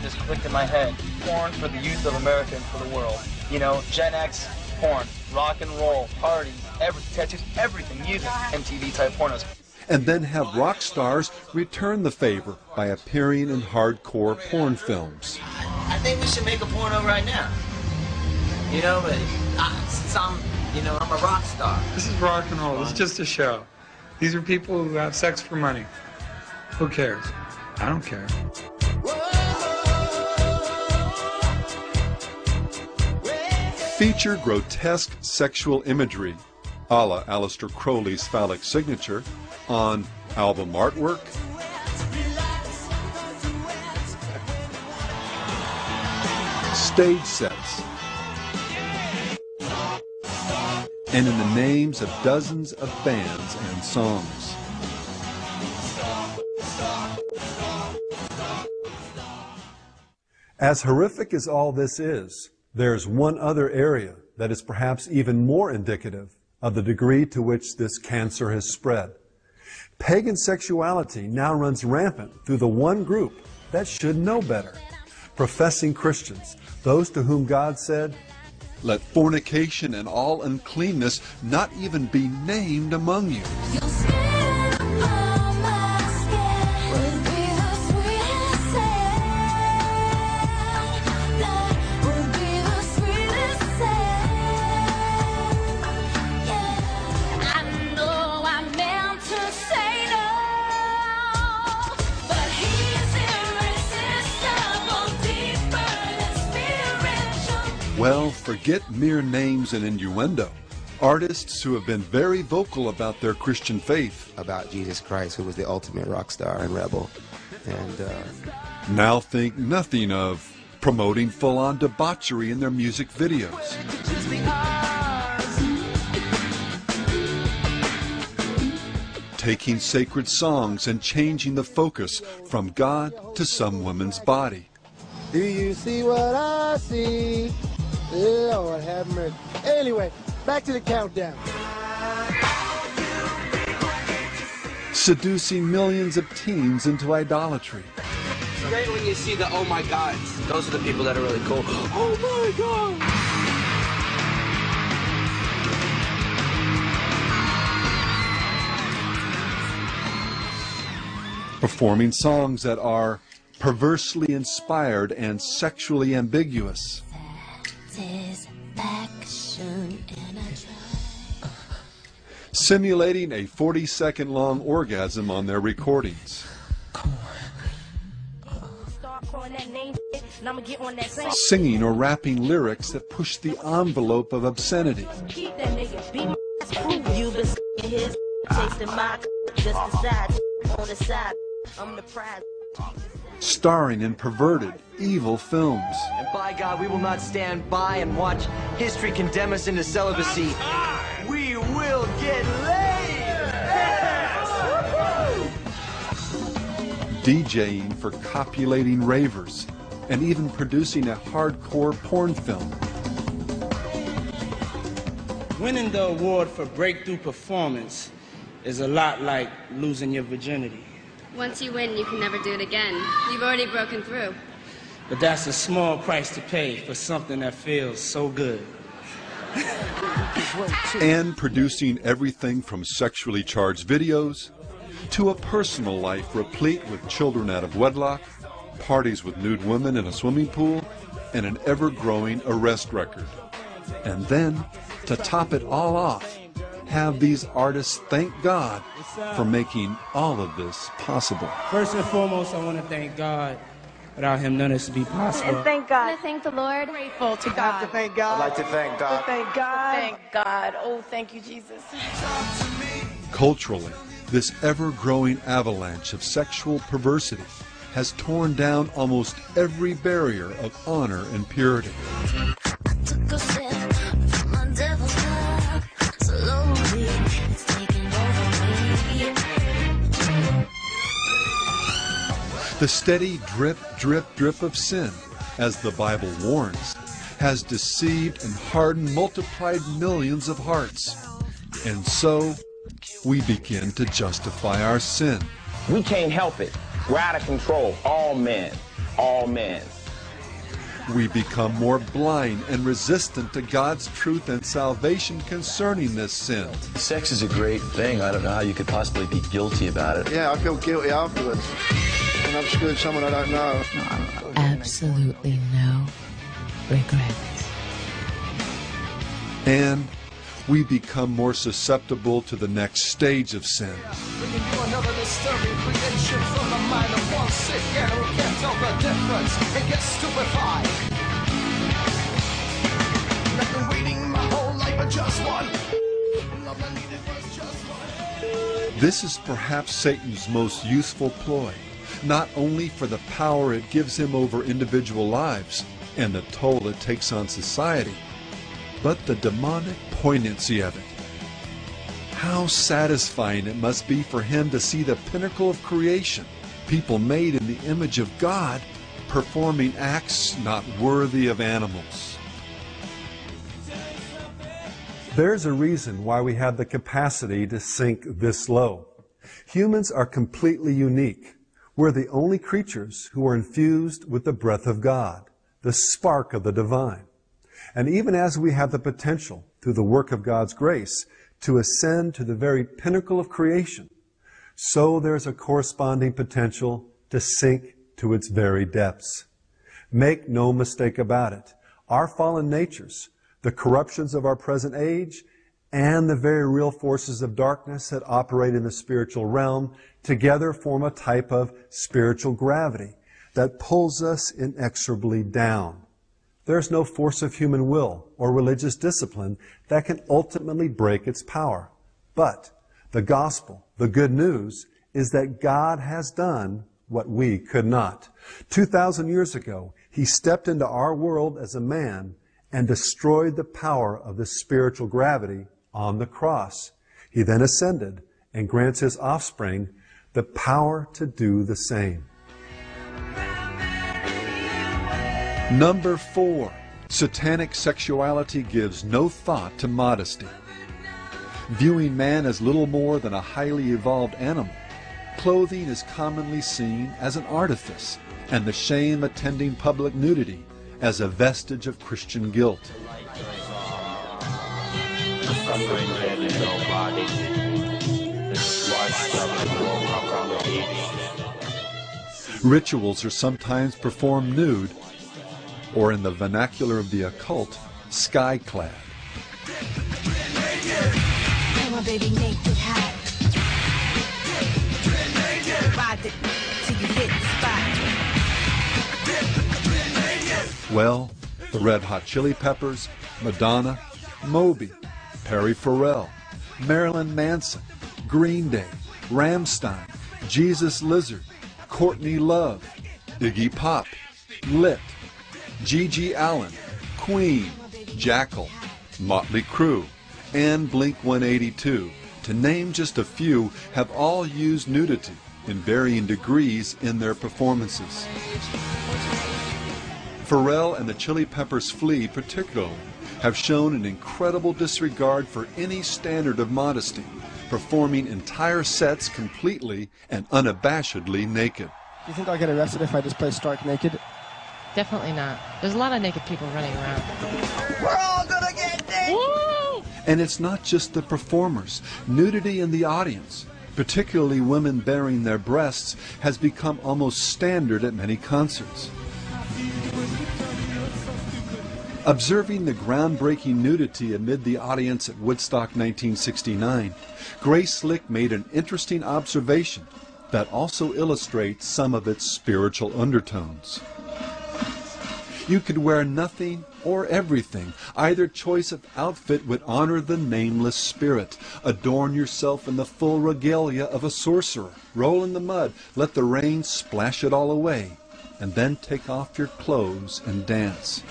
just clicked in my head. Porn for the youth of America and for the world. You know, Gen X porn, rock and roll, parties, tattoos, everything, music, MTV type pornos. And then have rock stars return the favor by appearing in hardcore porn films. I think we should make a porno right now. You know, but since I'm a rock star. This is rock and roll. It's just a show. These are people who have sex for money. Who cares? I don't care. Feature grotesque sexual imagery, a la Aleister Crowley's phallic signature, on album artwork, stage sets, and in the names of dozens of bands and songs. As horrific as all this is, there's one other area that is perhaps even more indicative of the degree to which this cancer has spread. Pagan sexuality now runs rampant through the one group that should know better. Professing Christians, those to whom God said, "Let fornication and all uncleanness not even be named among you." Well, forget mere names and innuendo. Artists who have been very vocal about their Christian faith, about Jesus Christ, who was the ultimate rock star and rebel, and now think nothing of promoting full-on debauchery in their music videos. Taking sacred songs and changing the focus from God to some woman's body. Do you see what I see? Lord have mercy. Anyway, back to the countdown. Seducing millions of teens into idolatry. It's great when you see the oh my gods. Those are the people that are really cool. Oh my god! Performing songs that are perversely inspired and sexually ambiguous. Simulating a 40-second long orgasm on their recordings. Singing or rapping lyrics that push the envelope of obscenity. Starring in perverted, evil films. And by God, we will not stand by and watch history condemn us into celibacy. We will get laid! DJing for copulating ravers, and even producing a hardcore porn film. Winning the award for breakthrough performance is a lot like losing your virginity. Once you win, you can never do it again. You've already broken through. But that's a small price to pay for something that feels so good. And producing everything from sexually charged videos to a personal life replete with children out of wedlock, parties with nude women in a swimming pool, and an ever-growing arrest record. And then, to top it all off, have these artists thank God for making all of this possible. First and foremost, I want to thank God. Without him, none of this would be possible. And thank God. I want to thank the Lord. Grateful to God. To thank God. I'd like to thank God. Thank God. Thank God. Oh, thank you, Jesus. Culturally, this ever-growing avalanche of sexual perversity has torn down almost every barrier of honor and purity. The steady drip, drip, drip of sin, as the Bible warns, has deceived and hardened multiplied millions of hearts. And so, we begin to justify our sin. We can't help it. We're out of control. All men, all men. We become more blind and resistant to God's truth and salvation concerning this sin. Sex is a great thing. I don't know how you could possibly be guilty about it. Yeah, I feel guilty afterwards. And I've screwed someone I don't know. Absolutely no regrets. And we become more susceptible to the next stage of sin. Bringing you another disturbing creation from the mind of one sick and who can't tell the difference and gets stupefied. I've been waiting my whole life for just one. Love I needed was just one. This is perhaps Satan's most useful ploy, not only for the power it gives him over individual lives and the toll it takes on society, but the demonic poignancy of it. How satisfying it must be for him to see the pinnacle of creation, people made in the image of God, performing acts not worthy of animals. There's a reason why we have the capacity to sink this low. Humans are completely unique. We're the only creatures who are infused with the breath of God, the spark of the divine. And even as we have the potential, through the work of God's grace, to ascend to the very pinnacle of creation, so there's a corresponding potential to sink to its very depths. Make no mistake about it. Our fallen natures, the corruptions of our present age, and the very real forces of darkness that operate in the spiritual realm together form a type of spiritual gravity that pulls us inexorably down. There's no force of human will or religious discipline that can ultimately break its power. But the gospel, the good news, is that God has done what we could not. 2,000 years ago, He stepped into our world as a man and destroyed the power of the spiritual gravity on the cross. He then ascended and grants His offspring the power to do the same. Number 4, satanic sexuality gives no thought to modesty. Viewing man as little more than a highly evolved animal, clothing is commonly seen as an artifice, and the shame attending public nudity as a vestige of Christian guilt. Rituals are sometimes performed nude, or in the vernacular of the occult, sky-clad. Well, the Red Hot Chili Peppers, Madonna, Moby, Perry Farrell, Marilyn Manson, Green Day, Rammstein, Jesus Lizard, Courtney Love, Iggy Pop, Lit, Gigi Allen, Queen, Jackal, Motley Crue, and Blink-182, to name just a few, have all used nudity in varying degrees in their performances. Pharrell and the Chili Peppers' Flea particularly have shown an incredible disregard for any standard of modesty, performing entire sets completely and unabashedly naked. Do you think I'll get arrested if I just play stark naked? Definitely not. There's a lot of naked people running around. We're all gonna get naked! Woo! And it's not just the performers. Nudity in the audience, particularly women baring their breasts, has become almost standard at many concerts. Observing the groundbreaking nudity amid the audience at Woodstock 1969, Grace Slick made an interesting observation that also illustrates some of its spiritual undertones. You could wear nothing or everything. Either choice of outfit would honor the nameless spirit. Adorn yourself in the full regalia of a sorcerer. Roll in the mud, let the rain splash it all away, and then take off your clothes and dance.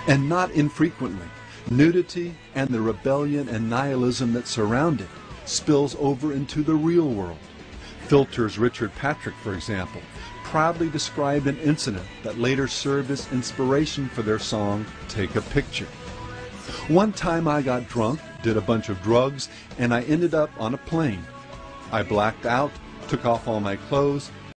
And not infrequently, nudity and the rebellion and nihilism that surround it spills over into the real world. Filter's Richard Patrick, for example, proudly described an incident that later served as inspiration for their song, Take a Picture. One time I got drunk, did a bunch of drugs, and I ended up on a plane. I blacked out, took off all my clothes,